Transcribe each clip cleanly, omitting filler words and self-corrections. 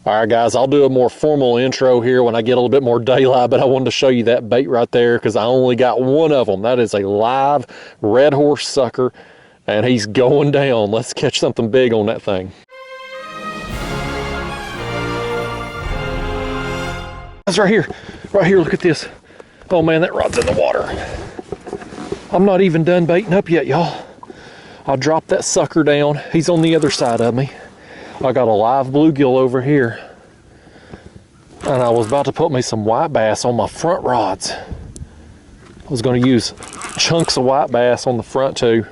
All right, guys, I'll do a more formal intro here when I get a little bit more daylight, but I wanted to show you that bait right there because I only got one of them. That is a live red horse sucker, and he's going down. Let's catch something big on that thing. That's right here, look at this. Oh man, that rod's in the water. I'm not even done baiting up yet, y'all. I'll drop that sucker down. He's on the other side of me. I got a live bluegill over here, and I was about to put me some white bass on my front rods. I was going to use chunks of white bass on the front too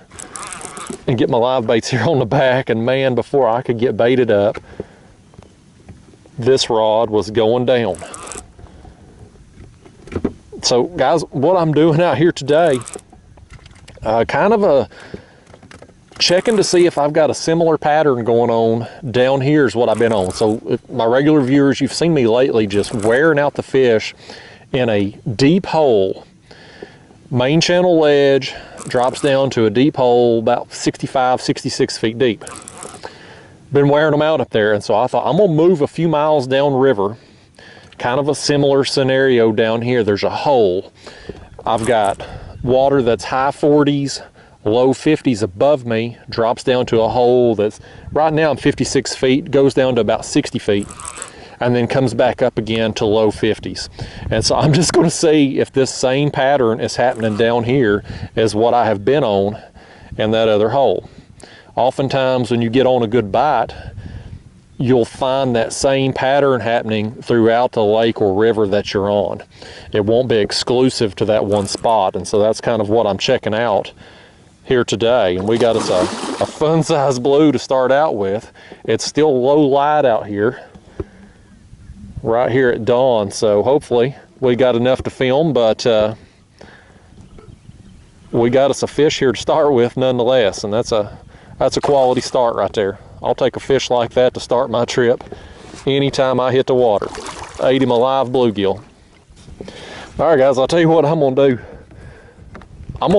and get my live baits here on the back, and man, before I could get baited up, this rod was going down. So guys, what I'm doing out here today, kind of a checking to see if I've got a similar pattern going on down here is what I've been on. So if my regular viewers, you've seen me lately just wearing out the fish in a deep hole. Main channel ledge drops down to a deep hole about 65, 66 feet deep. Been wearing them out up there, and so I thought I'm gonna move a few miles downriver. Kind of a similar scenario down here. There's a hole. I've got water that's high 40s, low 50s above me, drops down to a hole that's right now I'm 56 feet, goes down to about 60 feet, and then comes back up again to low 50s. And so I'm just going to see if this same pattern is happening down here as what I have been on in that other hole. Oftentimes when you get on a good bite, you'll find that same pattern happening throughout the lake or river that you're on. It won't be exclusive to that one spot, and so that's kind of what I'm checking out here today. And we got us a fun size blue to start out with. It's still low light out here right here at dawn, so hopefully we got enough to film, but we got us a fish here to start with nonetheless, and that's a quality start right there. I'll take a fish like that to start my trip anytime I hit the water. Ate him a live bluegill. All right guys, I'll tell you what I'm gonna do. I'm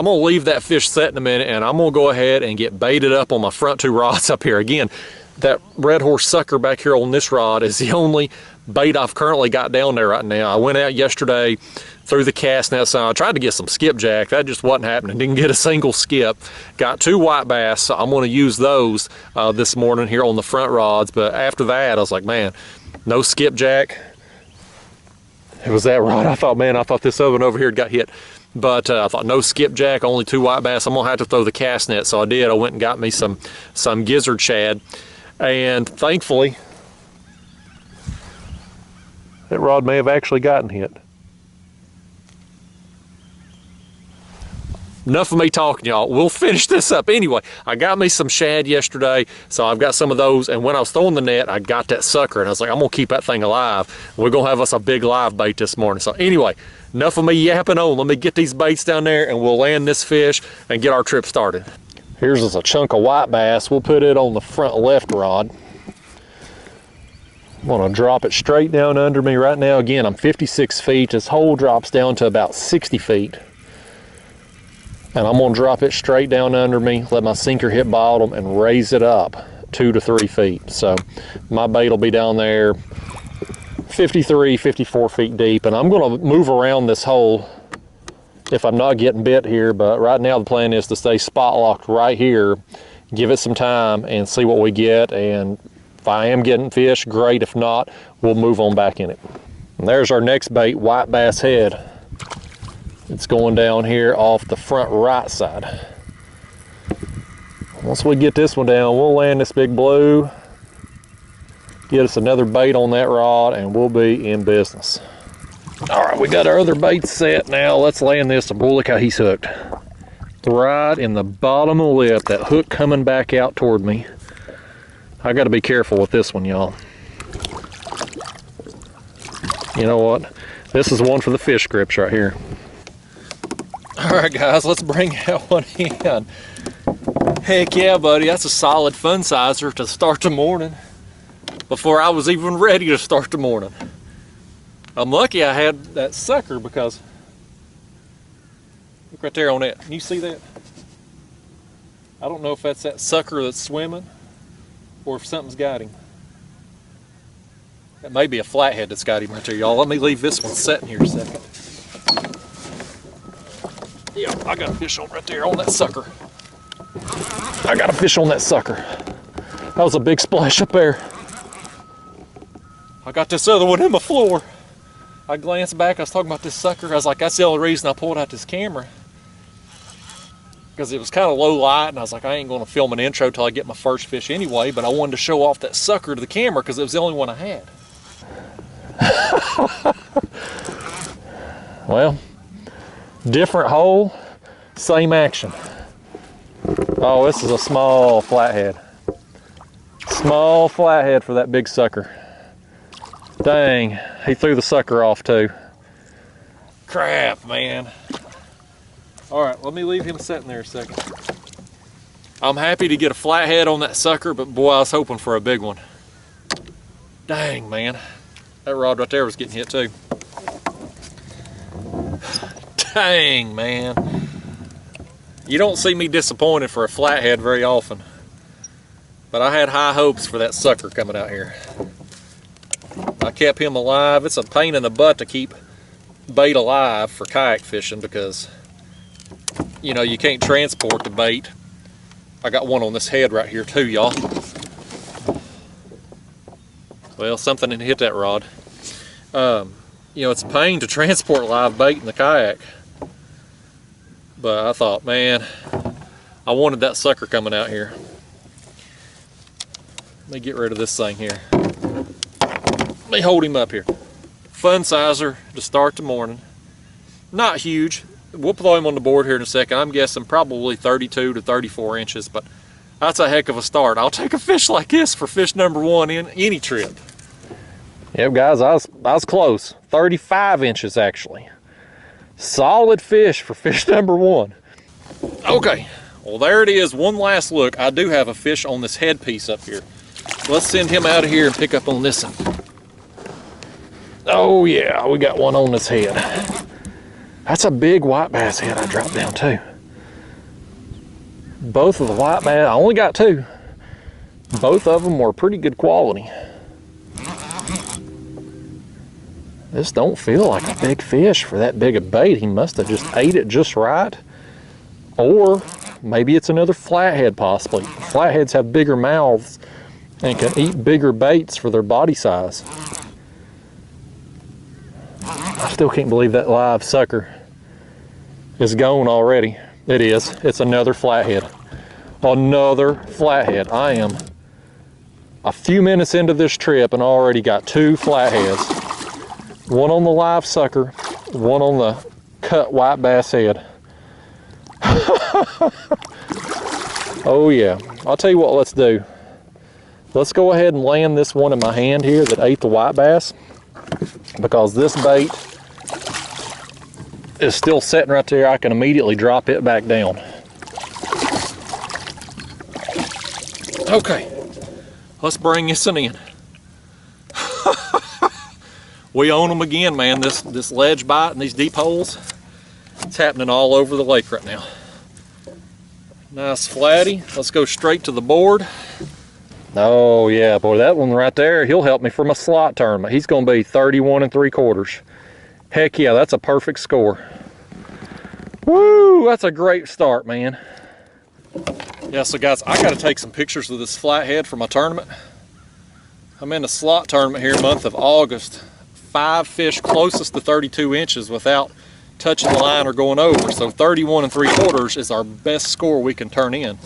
gonna leave that fish set in a minute, and I'm gonna go ahead and get baited up on my front two rods up here. Again, that red horse sucker back here on this rod is the only bait I've currently got down there right now. I went out yesterday, threw the cast net, so I tried to get some skipjack. That just wasn't happening. Didn't get a single skip. Got two white bass, so I'm gonna use those this morning here on the front rods. But after that, I was like, man, no skipjack. It was that rod. I thought this other one over here got hit. But I thought no skipjack, only two white bass. I'm gonna have to throw the cast net, so I did. I went and got me some gizzard shad, and thankfully that rod may have actually gotten hit. Enough of me talking, y'all. We'll finish this up anyway. I got me some shad yesterday, so I've got some of those, and when I was throwing the net, I got that sucker, and I was like, I'm gonna keep that thing alive. We're gonna have us a big live bait this morning. So anyway, enough of me yapping on. Let me get these baits down there, and we'll land this fish and get our trip started. Here's just a chunk of white bass. We'll put it on the front left rod. I'm gonna drop it straight down under me right now. Again, I'm 56 feet. This hole drops down to about 60 feet. And I'm gonna drop it straight down under me, let my sinker hit bottom, and raise it up 2 to 3 feet. So my bait will be down there 53, 54 feet deep, and I'm gonna move around this hole if I'm not getting bit here, but right now the plan is to stay spot locked right here, give it some time and see what we get, and if I am getting fish, great. If not, we'll move on back in it. And there's our next bait, white bass head. It's going down here off the front right side. Once we get this one down, we'll land this big blue, get us another bait on that rod, and we'll be in business. All right, we got our other bait set now. Let's land this. Boy, look how he's hooked. Right in the bottom of the lip, that hook coming back out toward me. I got to be careful with this one, y'all. You know what? This is one for the fish grips right here. All right, guys, let's bring that one in. Heck yeah, buddy, that's a solid fun sizer to start the morning before I was even ready to start the morning. I'm lucky I had that sucker, because look right there on that. Can you see that? I don't know if that's that sucker that's swimming or if something's got him. It may be a flathead that's got him right there, y'all. Let me leave this one setting here a second. Yeah, I got a fish on right there on that sucker. I got a fish on that sucker. That was a big splash up there. I got this other one in my floor. I glanced back, I was talking about this sucker. I was like, that's the only reason I pulled out this camera. Because it was kind of low light, and I was like, I ain't going to film an intro till I get my first fish anyway, but I wanted to show off that sucker to the camera because it was the only one I had. Well, different hole, same action. Oh, this is a small flathead. Small flathead for that big sucker. Dang, he threw the sucker off too. Crap, man. All right, let me leave him sitting there a second. I'm happy to get a flathead on that sucker, but boy, I was hoping for a big one. Dang, man. That rod right there was getting hit too. Dang, man. You don't see me disappointed for a flathead very often, but I had high hopes for that sucker coming out here. I kept him alive. It's a pain in the butt to keep bait alive for kayak fishing because, you know, you can't transport the bait. I got one on this head right here too, y'all. Well, something didn't hit that rod. You know, it's a pain to transport live bait in the kayak. But I thought, man, I wanted that sucker coming out here. Let me get rid of this thing here. Let me hold him up here. Fun sizer to start the morning. Not huge. We'll throw him on the board here in a second. I'm guessing probably 32 to 34 inches, but that's a heck of a start. I'll take a fish like this for fish number one in any trip. Yep, guys, I was close. 35 inches actually. Solid fish for fish number one. Okay, well there it is. One last look. I do have a fish on this headpiece up here. Let's send him out of here and pick up on this one. Oh yeah, we got one on this head. That's a big white bass head I dropped down too. Both of the white bass, I only got two. Both of them were pretty good quality. This don't feel like a big fish for that big a bait. He must have just ate it just right. Or maybe it's another flathead possibly. Flatheads have bigger mouths and can eat bigger baits for their body size. I still can't believe that live sucker is gone already. It is. It's another flathead. Another flathead. I am a few minutes into this trip and already got two flatheads. One on the live sucker, one on the cut white bass head. Oh yeah, I'll tell you what, let's do. Let's go ahead and land this one in my hand here that ate the white bass, because this bait is still sitting right there. I can immediately drop it back down. Okay, let's bring this one in. We own them again, man. This ledge bite and these deep holes, it's happening all over the lake right now. Nice flatty. Let's go straight to the board. Oh yeah, boy, that one right there, he'll help me for my slot tournament. He's gonna be 31 3/4. Heck yeah, that's a perfect score. Woo, that's a great start, man. Yeah, so guys, I gotta take some pictures of this flathead for my tournament. I'm in a slot tournament here month of August. 5 fish closest to 32 inches without touching the line or going over. So 31 3/4 is our best score we can turn in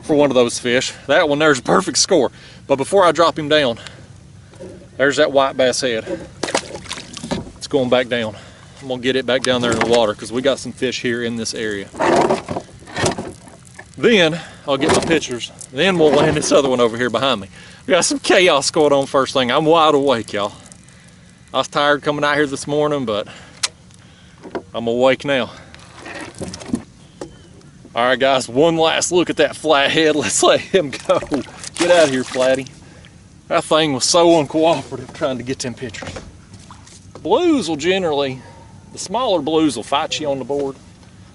for one of those fish. That one there's a perfect score. But before I drop him down, there's that white bass head. It's going back down. I'm gonna get it back down there in the water because we got some fish here in this area. Then I'll get my pictures. Then we'll land this other one over here behind me. We got some chaos going on first thing. I'm wide awake, y'all. I was tired coming out here this morning, but I'm awake now. All right, guys, one last look at that flathead. Let's let him go. Get out of here, Flatty. That thing was so uncooperative trying to get them pictures. Blues will generally, the smaller blues will fight you on the board.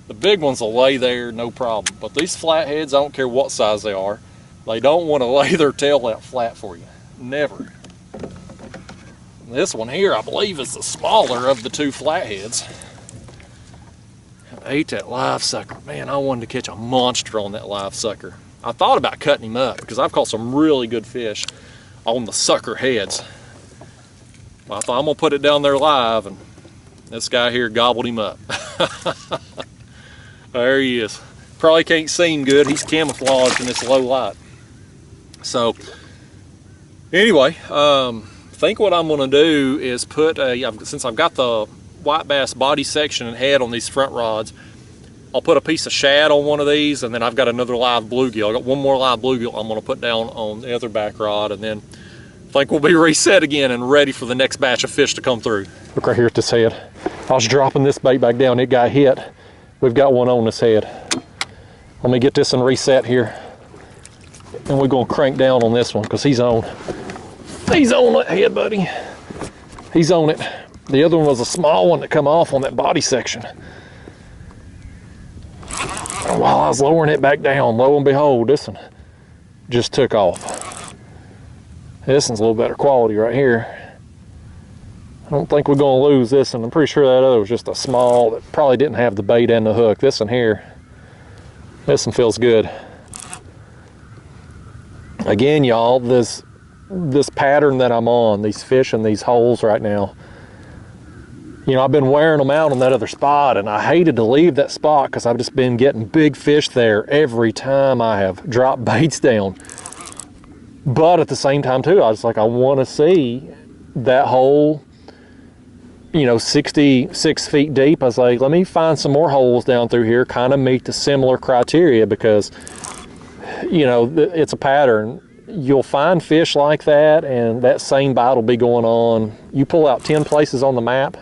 The big ones will lay there, no problem. But these flatheads, I don't care what size they are, they don't want to lay their tail out flat for you. Never. This one here, I believe, is the smaller of the two flatheads. I ate that live sucker. Man, I wanted to catch a monster on that live sucker. I thought about cutting him up because I've caught some really good fish on the sucker heads. Well, I thought I'm gonna put it down there live, and this guy here gobbled him up. There he is. Probably can't see him good. He's camouflaged in this low light. So anyway, I think what I'm gonna do is put since I've got the white bass body section and head on these front rods, I'll put a piece of shad on one of these, and then I've got another live bluegill. I got one more live bluegill I'm gonna put down on the other back rod, and then I think we'll be reset again and ready for the next batch of fish to come through. Look right here at this head. I was dropping this bait back down, it got hit. We've got one on this head. Let me get this and reset here. And we're gonna crank down on this one because he's on that head, buddy. He's on it. The other one was a small one that come off on that body section. And while I was lowering it back down, lo and behold, this one just took off. This one's a little better quality right here. I don't think we're gonna lose this one. I'm pretty sure that other was just a small that probably didn't have the bait and the hook. This one here, this one feels good. Again, y'all, this pattern that I'm on, these fish in these holes right now, you know, I've been wearing them out on that other spot, and I hated to leave that spot because I've just been getting big fish there every time I have dropped baits down. But at the same time too, I was like, I want to see that hole, you know, 66 feet deep. I was like, let me find some more holes down through here, kind of meet the similar criteria, because, you know, it's a pattern. You'll find fish like that, and that same bite will be going on. You pull out 10 places on the map,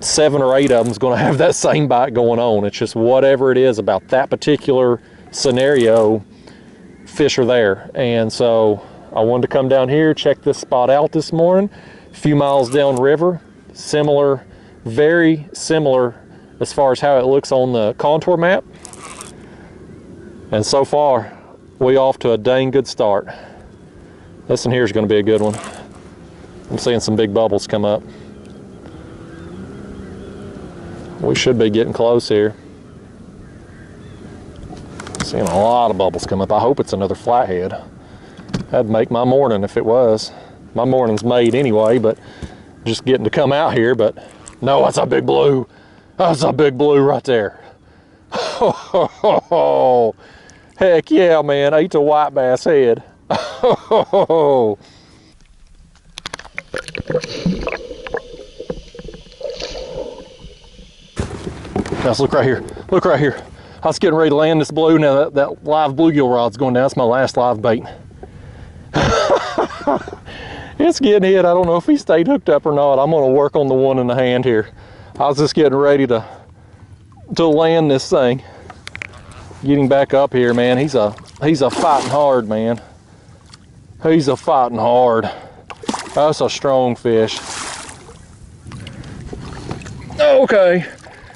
7 or 8 of them is going to have that same bite going on. It's just whatever it is about that particular scenario, fish are there. And so I wanted to come down here, check this spot out this morning. A few miles downriver, similar, very similar as far as how it looks on the contour map. And so far, we off to a dang good start. This one here is going to be a good one. I'm seeing some big bubbles come up. We should be getting close here. Seeing a lot of bubbles come up. I hope it's another flathead. That'd make my morning if it was. My morning's made anyway, but just getting to come out here. But no, that's a big blue. That's a big blue right there. Oh, heck yeah, man. Ate a white bass head. Oh. Guys, look right here. Look right here. I was getting ready to land this blue. Now that live bluegill rod's going down. That's my last live bait. It's getting hit. I don't know if he stayed hooked up or not. I'm gonna work on the one in the hand here. I was just getting ready to land this thing. Getting back up here, man. He's a fighting hard, man. He's a fighting hard. That's a strong fish. Okay.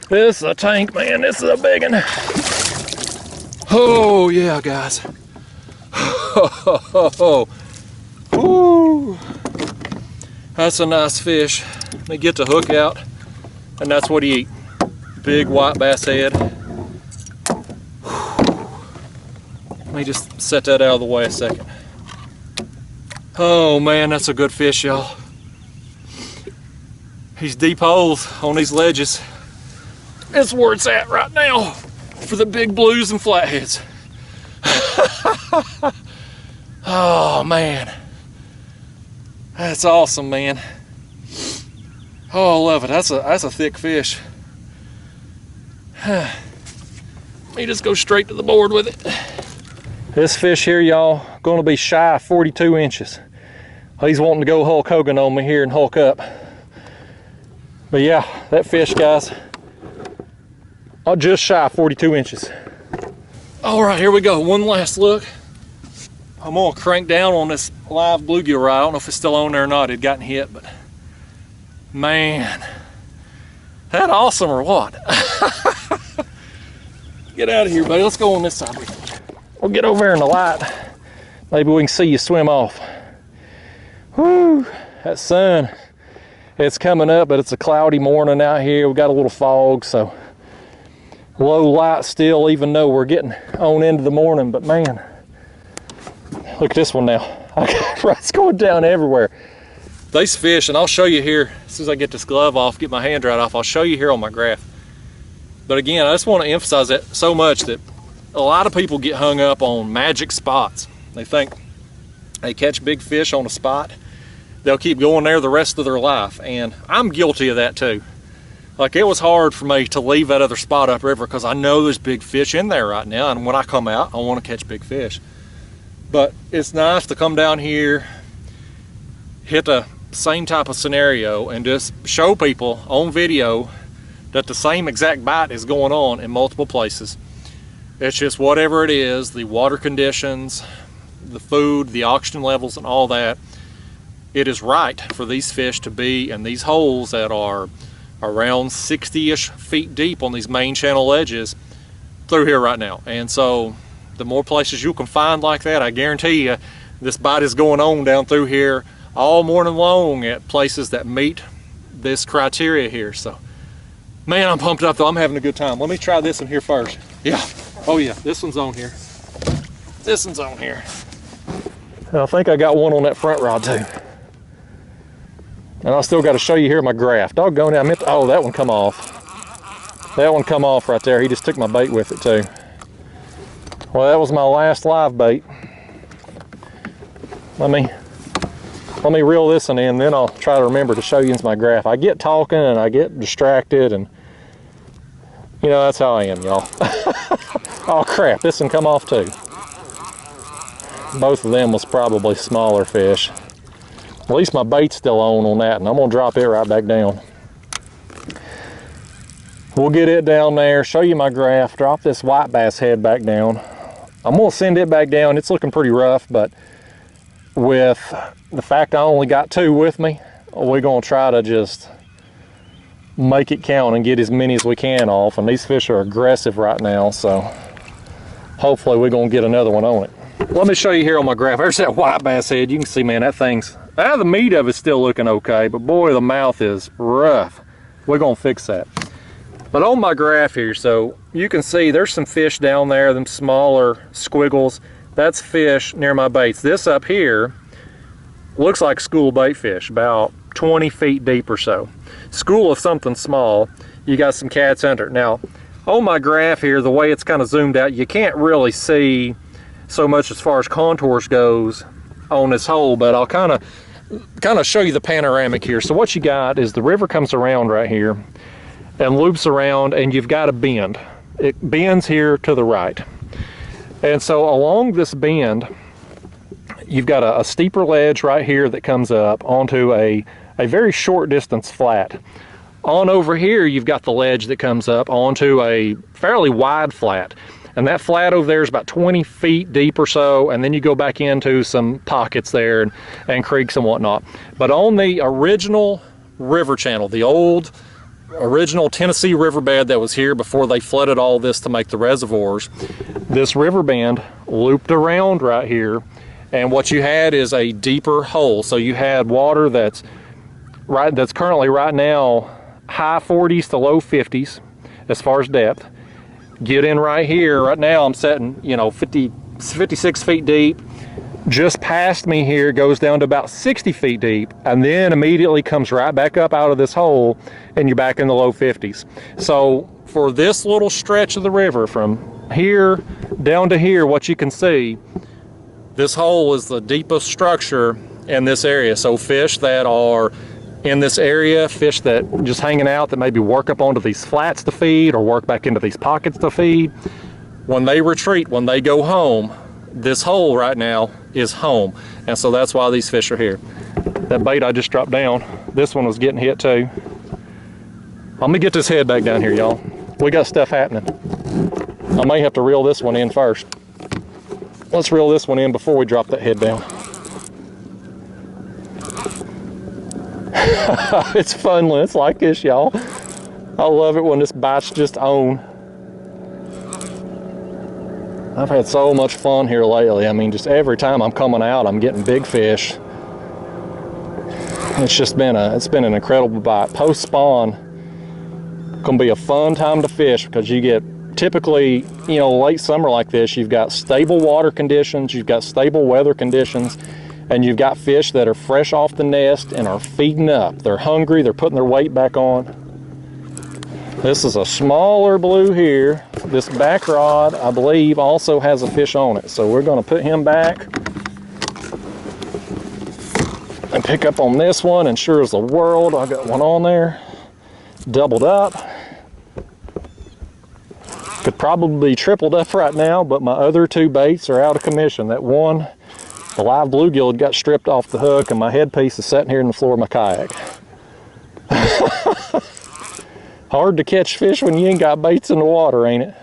This is a tank, man. This is a big one. Oh, yeah, guys. Ooh. That's a nice fish. Let me get the hook out, and that's what he eat. Big white bass head. Let me just set that out of the way a second. Oh, man, that's a good fish, y'all. These deep holes on these ledges. That's where it's at right now for the big blues and flatheads. Oh man, that's awesome, man. Oh, I love it. That's a thick fish. Let me just go straight to the board with it. This fish here, y'all, gonna be shy of 42 inches. He's wanting to go Hulk Hogan on me here and hulk up. But yeah, that fish, guys, just shy of 42 inches. All right, here we go. One last look. I'm gonna crank down on this live bluegill rod. I don't know if it's still on there or not. It gotten hit, but man, that awesome or what? Get out of here, buddy. Let's go on this side. We'll get over here in the light. Maybe we can see you swim off. Whoo, that sun, it's coming up, but it's a cloudy morning out here. We got a little fog, so low light still, even though we're getting on into the morning. But man, look at this one now. It's going down everywhere. These fish, and I'll show you here as soon as I get this glove off, get my hand dried off, I'll show you here on my graph. But again, I just want to emphasize that so much that a lot of people get hung up on magic spots. They think they catch big fish on a spot, they'll keep going there the rest of their life. And I'm guilty of that too. Like, it was hard for me to leave that other spot upriver because I know there's big fish in there right now, and when I come out, I want to catch big fish. But it's nice to come down here, hit the same type of scenario, and just show people on video that the same exact bite is going on in multiple places. It's just whatever it is, the water conditions, the food, the oxygen levels, and all that, it is right for these fish to be in these holes that are around 60-ish feet deep on these main channel ledges through here right now. And so the more places you can find like that, I guarantee you this bite is going on down through here all morning long at places that meet this criteria here. So man, I'm pumped up though. I'm having a good time. Let me try this one here first. Yeah, oh yeah, this one's on here. This one's on here. And I think I got one on that front rod too. And I still got to show you here my graph. Doggone it, I meant to, oh, that one come off. That one come off right there. He just took my bait with it too. Well, that was my last live bait. Let me reel this one in, then I'll try to remember to show you my graph. I get talking and I get distracted, and you know, that's how I am, y'all. Oh crap, this one come off too. Both of them was probably smaller fish. At least my bait's still on that, and I'm gonna drop it right back down. We'll get it down there, show you my graph, drop this white bass head back down. I'm gonna send it back down. It's looking pretty rough, but with the fact I only got two with me, we're gonna try to just make it count and get as many as we can off. And these fish are aggressive right now, so hopefully we're gonna get another one on it. Let me show you here on my graph. There's that white bass head. You can see, man, that thing's, the meat of it's still looking okay, but boy, the mouth is rough. We're gonna fix that. But on my graph here, so you can see there's some fish down there, them smaller squiggles. That's fish near my baits. This up here looks like school bait fish, about 20 feet deep or so. School of something small. You got some cats under it. Now, on my graph here, the way it's kind of zoomed out, you can't really see so much as far as contours goes on this hole, but I'll kind of show you the panoramic here. So what you got is the river comes around right here and loops around, and you've got a bend. It bends here to the right. And so along this bend, you've got a steeper ledge right here that comes up onto a very short distance flat. On over here, you've got the ledge that comes up onto a fairly wide flat. And that flat over there is about 20 feet deep or so, and then you go back into some pockets there and creeks and whatnot. But on the original river channel, the old original Tennessee riverbed that was here before they flooded all this to make the reservoirs, this river band looped around right here, and what you had is a deeper hole. So you had water that's currently right now high 40s to low 50s as far as depth. Get in right here. Right now I'm setting, you know, 56 feet deep. Just past me here goes down to about 60 feet deep, and then immediately comes right back up out of this hole, and you're back in the low 50s. So for this little stretch of the river from here down to here, what you can see, this hole is the deepest structure in this area. So fish that are in this area, fish that just hanging out that maybe work up onto these flats to feed or work back into these pockets to feed, when they retreat, when they go home, this hole right now is home. And so that's why these fish are here. That bait I just dropped down, this one was getting hit too. I'm gonna get this head back down here, y'all. We got stuff happening. I may have to reel this one in first. Let's reel this one in before we drop that head down. It's fun when it's like this, y'all. I love it when this bite's just on. I've had so much fun here lately. I mean, just every time I'm coming out, I'm getting big fish. It's just been an incredible bite. Post spawn, gonna be a fun time to fish because you get typically, you know, late summer like this, you've got stable water conditions, you've got stable weather conditions, and you've got fish that are fresh off the nest and are feeding up. They're hungry, they're putting their weight back on. This is a smaller blue here. This back rod, I believe, also has a fish on it. So we're gonna put him back and pick up on this one, and sure as the world, I got one on there, doubled up. Could probably be tripled up right now, but my other two baits are out of commission. That one, the live bluegill, got stripped off the hook, and my headpiece is sitting here in the floor of my kayak. Hard to catch fish when you ain't got baits in the water, ain't it?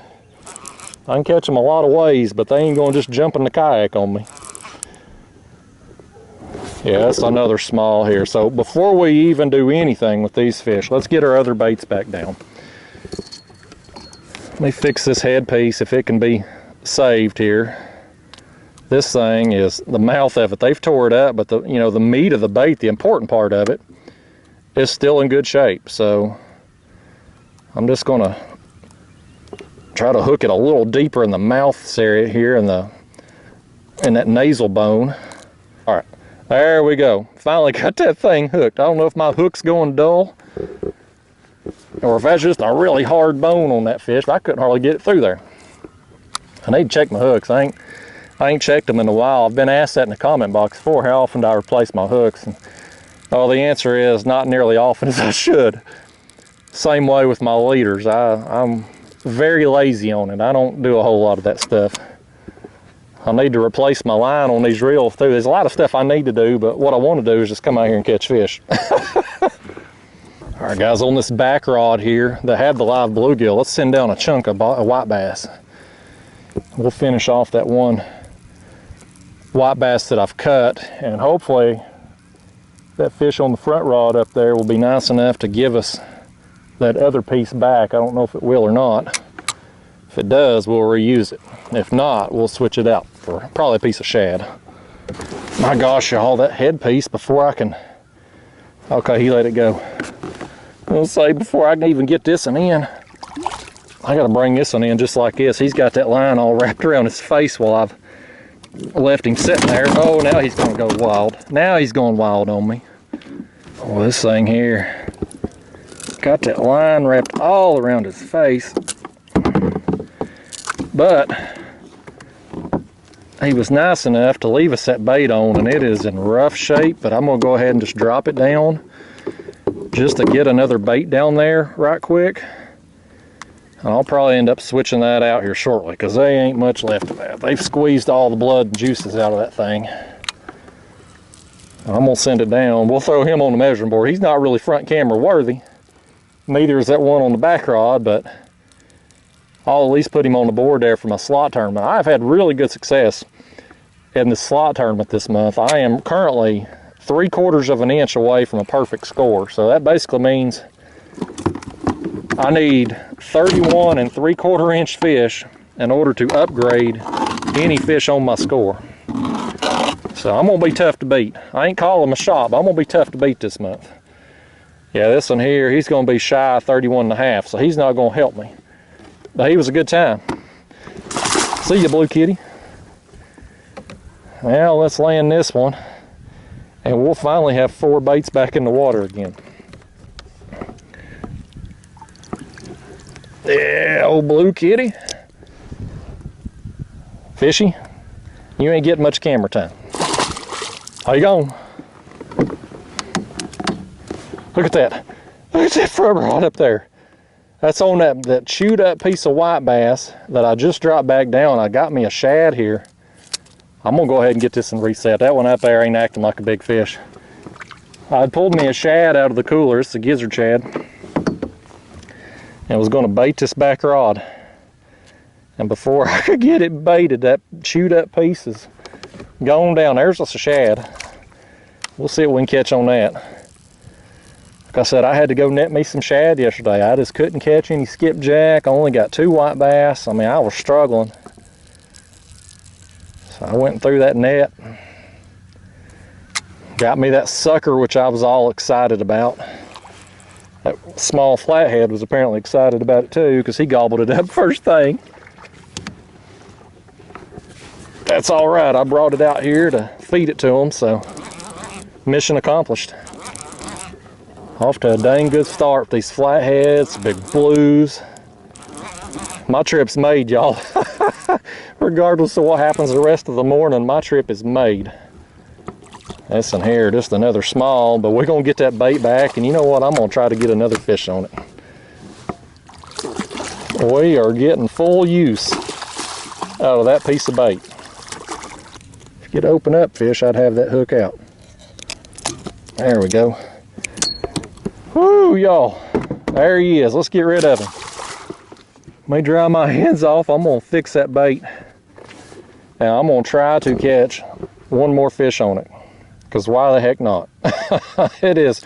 I can catch them a lot of ways, but they ain't gonna just jump in the kayak on me. Yeah, that's another small here. So before we even do anything with these fish, let's get our other baits back down. Let me fix this headpiece if it can be saved here. This thing is, the mouth of it, they've tore it up, but the, you know, the meat of the bait, the important part of it, is still in good shape. So I'm just gonna try to hook it a little deeper in the mouth area here, in that nasal bone. All right. There we go. Finally got that thing hooked. I don't know if my hook's going dull or if that's just a really hard bone on that fish, but I couldn't hardly get it through there. I need to check my hooks. I ain't checked them in a while. I've been asked that in the comment box before, how often do I replace my hooks? And, oh, the answer is not nearly often as I should. Same way with my leaders. I'm very lazy on it. I don't do a whole lot of that stuff. I need to replace my line on these reels too. There's a lot of stuff I need to do, but what I want to do is just come out here and catch fish. All right, guys, on this back rod here that had the live bluegill, let's send down a chunk of white bass. We'll finish off that one white bass that I've cut, and hopefully that fish on the front rod up there will be nice enough to give us that other piece back. I don't know if it will or not. If it does, we'll reuse it. If not, we'll switch it out for probably a piece of shad. My gosh, y'all, that headpiece, before I can... Okay, he let it go. I'll say, before I can even get this one in, I gotta bring this one in just like this. He's got that line all wrapped around his face while I've left him sitting there. Oh, now he's gonna go wild. Now he's going wild on me. Oh, this thing here, got that line wrapped all around his face. But he was nice enough to leave us that bait on, and it is in rough shape, but I'm gonna go ahead and just drop it down just to get another bait down there right quick. And I'll probably end up switching that out here shortly because they ain't much left of that. They've squeezed all the blood and juices out of that thing. I'm gonna send it down. We'll throw him on the measuring board. He's not really front camera worthy. Neither is that one on the back rod, but I'll at least put him on the board there for my slot tournament. I've had really good success in the slot tournament this month. I am currently 3/4 of an inch away from a perfect score. So that basically means I need 31 3/4 inch fish in order to upgrade any fish on my score. So I'm gonna be tough to beat. I ain't calling my shot, but I'm gonna be tough to beat this month. Yeah, this one here, he's gonna be shy of 31.5, so he's not gonna help me. But he was a good time. See you, blue kitty. Now let's land this one, and we'll finally have 4 baits back in the water again. Yeah, old blue kitty. Fishy, you ain't getting much camera time. How you going? Look at that. Look at that front rod up there. That's on that chewed up piece of white bass that I just dropped back down. I got me a shad here. I'm gonna go ahead and get this and reset. That one up there ain't acting like a big fish. I pulled me a shad out of the cooler. It's a gizzard shad. And was gonna bait this back rod. And before I could get it baited, that chewed up piece is gone down. There's us a shad. We'll see what we can catch on that. Like I said, I had to go net me some shad yesterday. I just couldn't catch any skipjack. I only got 2 white bass. I mean, I was struggling. So I went through that net. Got me that sucker, which I was all excited about. That small flathead was apparently excited about it too, because he gobbled it up first thing. That's all right. I brought it out here to feed it to him, so mission accomplished. Off to a dang good start with these flatheads, big blues. My trip's made, y'all. Regardless of what happens the rest of the morning, my trip is made. This one here, just another small, but we're gonna get that bait back, and you know what? I'm gonna try to get another fish on it. We are getting full use out of that piece of bait. If you could open up fish, I'd have that hook out. There we go. Woo, y'all. There he is. Let's get rid of him. Let me dry my hands off. I'm gonna fix that bait. Now I'm gonna try to catch one more fish on it, because why the heck not? It is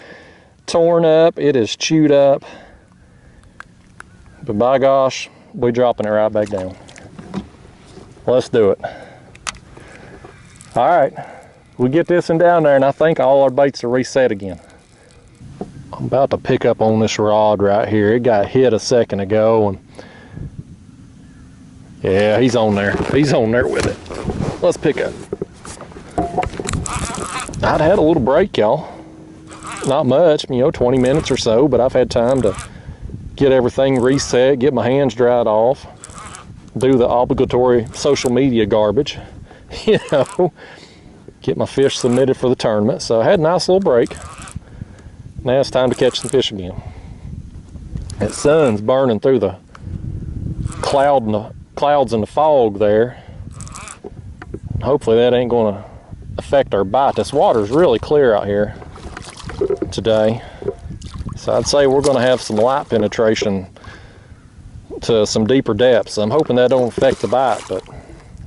torn up, it is chewed up, but by gosh, we're dropping it right back down. Let's do it. All right, we get this one down there, and I think all our baits are reset again. I'm about to pick up on this rod right here. It got hit a second ago, and yeah, he's on there. He's on there with it. Let's pick up. I'd had a little break, y'all. Not much, 20 minutes or so, but I've had time to get everything reset, get my hands dried off, do the obligatory social media garbage, get my fish submitted for the tournament. So I had a nice little break. Now it's time to catch some fish again. That sun's burning through the clouds and the fog there. Hopefully that ain't gonna affect our bite. This water's really clear out here today, so I'd say we're gonna have some light penetration to some deeper depths. I'm hoping that don't affect the bite, but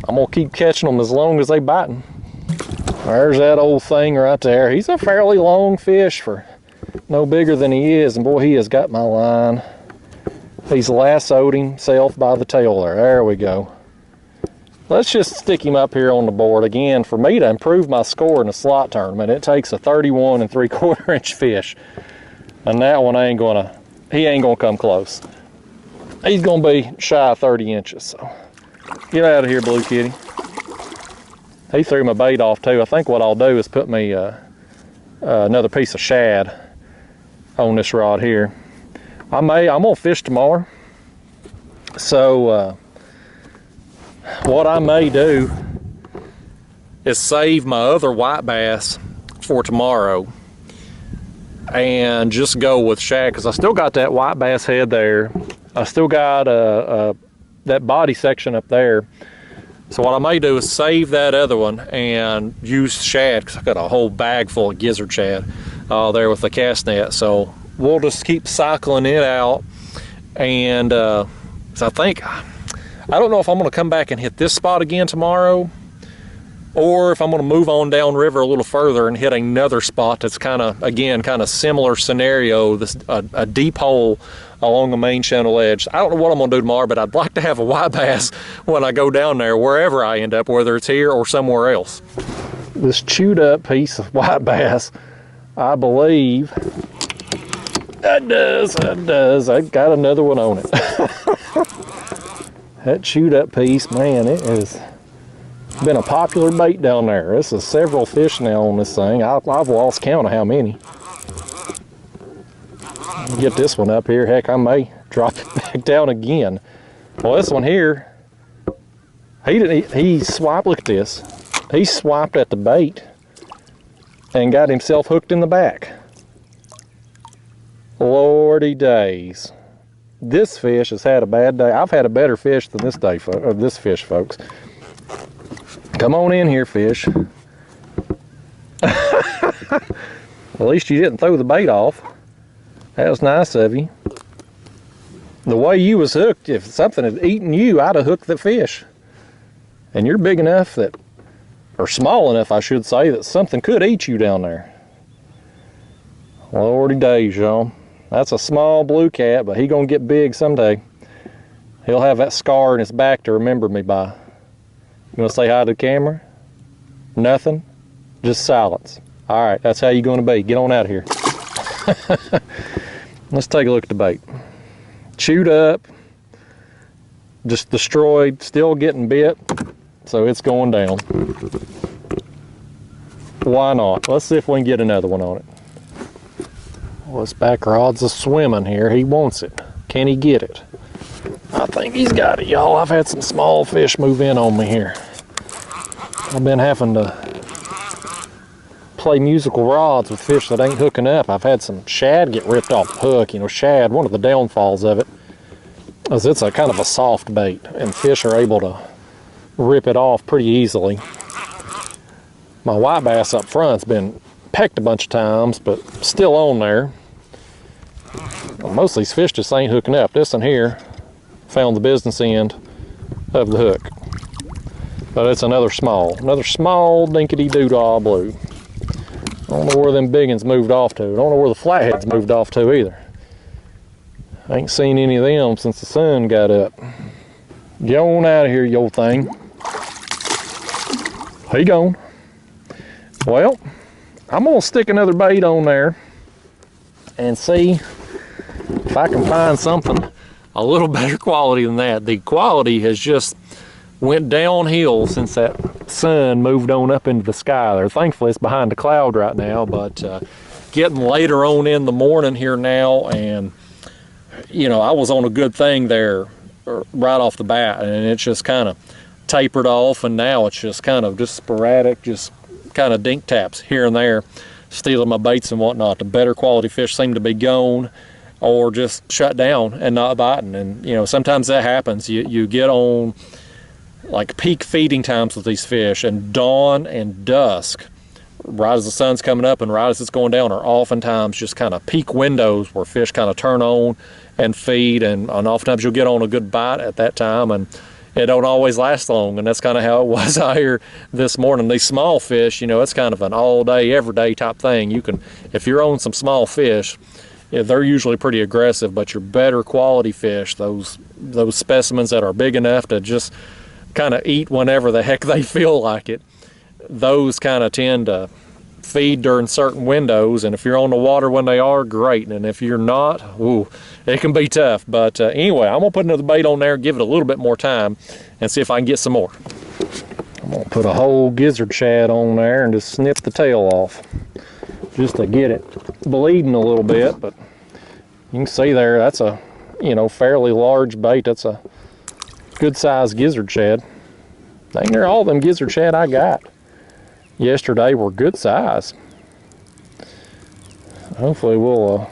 I'm gonna keep catching them as long as they biting. There's that old thing right there. He's a fairly long fish for no bigger than he is, and boy, he has got my line. He's lassoed himself by the tail there. There we go. Let's just stick him up here on the board. Again, for me to improve my score in a slot tournament, it takes a 31 3/4 inch fish. And that one he ain't gonna come close. He's gonna be shy of 30 inches, so get out of here, Blue Kitty. He threw my bait off too. I think what I'll do is put me another piece of shad on this rod here. I'm gonna fish tomorrow, so what I may do is save my other white bass for tomorrow and just go with shad, because I still got that white bass head there. I still got that body section up there. So what I may do is save that other one and use shad, because I've got a whole bag full of gizzard shad there with the cast net. So we'll just keep cycling it out. And so I don't know if I'm going to come back and hit this spot again tomorrow, or if I'm going to move on downriver a little further and hit another spot that's kind of similar scenario, a deep hole along the main channel edge. I don't know what I'm going to do tomorrow, but I'd like to have a white bass when I go down there, wherever I end up, whether it's here or somewhere else. This chewed up piece of white bass, I believe, that does. I got another one on it. That chewed up piece, man, it has been a popular bait down there. This is several fish now on this thing. I've lost count of how many. Get this one up here. Heck, I may drop it back down again. Well, this one here, he swiped. Look at this. He swiped at the bait and got himself hooked in the back. Lordy days. This fish has had a bad day. I've had a better fish than this fish, folks. Come on in here, fish. At least you didn't throw the bait off. That was nice of you. The way you was hooked, if something had eaten you, I'd have hooked the fish. And you're big enough that, or small enough, I should say, that something could eat you down there. Lordy days, y'all. That's a small blue cat, but he gonna get big someday. He'll have that scar in his back to remember me by. You gonna say hi to the camera? Nothing? Just silence. All right, that's how you're gonna be. Get on out of here. Let's take a look at the bait. Chewed up, just destroyed, still getting bit, so it's going down. Why not? Let's see if we can get another one on it. Well, this back rod's a swimming here. He wants it. Can he get it? I think he's got it, y'all. I've had some small fish move in on me here. I've been having to play musical rods with fish that ain't hooking up. I've had some shad get ripped off the hook. You know, shad, one of the downfalls of it is it's a kind of a soft bait, and fish are able to rip it off pretty easily. My white bass up front's been pecked a bunch of times, but still on there. Well, most of these fish just ain't hooking up. This one here found the business end of the hook. But it's another small dinkity doodah blue. I don't know where them big ones moved off to. I don't know where the flatheads moved off to either. I ain't seen any of them since the sun got up. Get on out of here, you old thing. He gone. Well, I'm gonna stick another bait on there and see if I can find something a little better quality than that. The quality has just went downhill since that sun moved on up into the sky there. Thankfully it's behind a cloud right now, but getting later on in the morning here now, and you know, I was on a good thing there right off the bat, and it's just kind of tapered off, and now it's just kind of just sporadic, just kind of dink taps here and there, stealing my baits and whatnot. The better quality fish seem to be gone or just shut down and not biting. And you know, sometimes that happens. You get on like peak feeding times with these fish, and dawn and dusk, right as the sun's coming up and right as it's going down, are oftentimes just kind of peak windows where fish kind of turn on and feed, and oftentimes you'll get on a good bite at that time, and it don't always last long. And that's kind of how it was out here this morning. These small fish, you know, it's kind of an all day, every day type thing. You can, if you're on some small fish, yeah, they're usually pretty aggressive, but your better quality fish, those specimens that are big enough to just kind of eat whenever the heck they feel like it, those kind of tend to feed during certain windows. And if you're on the water when they are, great. And if you're not, ooh, it can be tough. But anyway, I'm gonna put another bait on there, give it a little bit more time, and see if I can get some more. I'm gonna put a whole gizzard shad on there and just snip the tail off, just to get it bleeding a little bit. But you can see there, that's a, you know, fairly large bait. That's a good sized gizzard shad. Dang near all them gizzard shad I got yesterday were good size. Hopefully we'll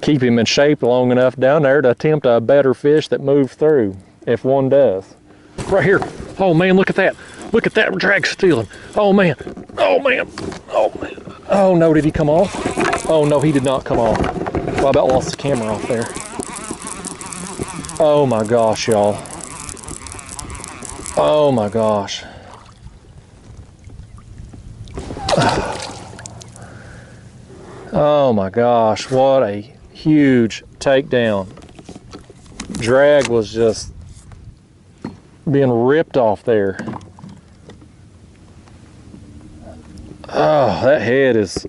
keep him in shape long enough down there to attempt a better fish that moves through, if one does. Right here. Oh man, look at that. Look at that drag stealing. Oh man. Oh man. Oh man. Oh no, did he come off? Oh no, he did not come off. Well, I about lost the camera off there. Oh my gosh, y'all. Oh my gosh. Oh my gosh, what a huge takedown. Drag was just being ripped off there. Oh, that head is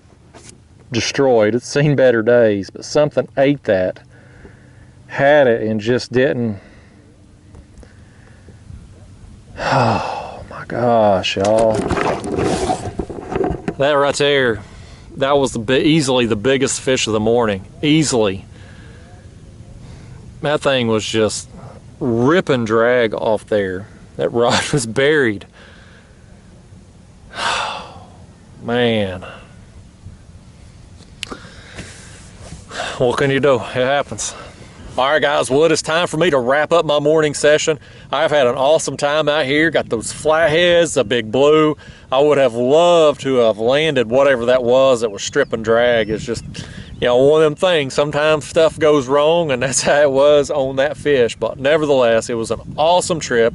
destroyed. It's seen better days, but something ate that, had it, and just didn't. Oh my gosh, y'all. That right there, that was easily the biggest fish of the morning. Easily. That thing was just ripping drag off there. That rod was buried. Man. What can you do? It happens. All right, guys, well, it is time for me to wrap up my morning session. I've had an awesome time out here. Got those flatheads, a big blue. I would have loved to have landed whatever that was stripping drag. It's just, you know, one of them things. Sometimes stuff goes wrong, and that's how it was on that fish. But nevertheless, it was an awesome trip.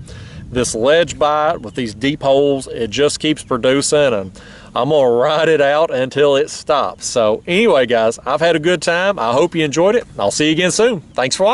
This ledge bite with these deep holes, it just keeps producing, and I'm gonna ride it out until it stops. So anyway, guys, I've had a good time. I hope you enjoyed it. I'll see you again soon. Thanks for watching.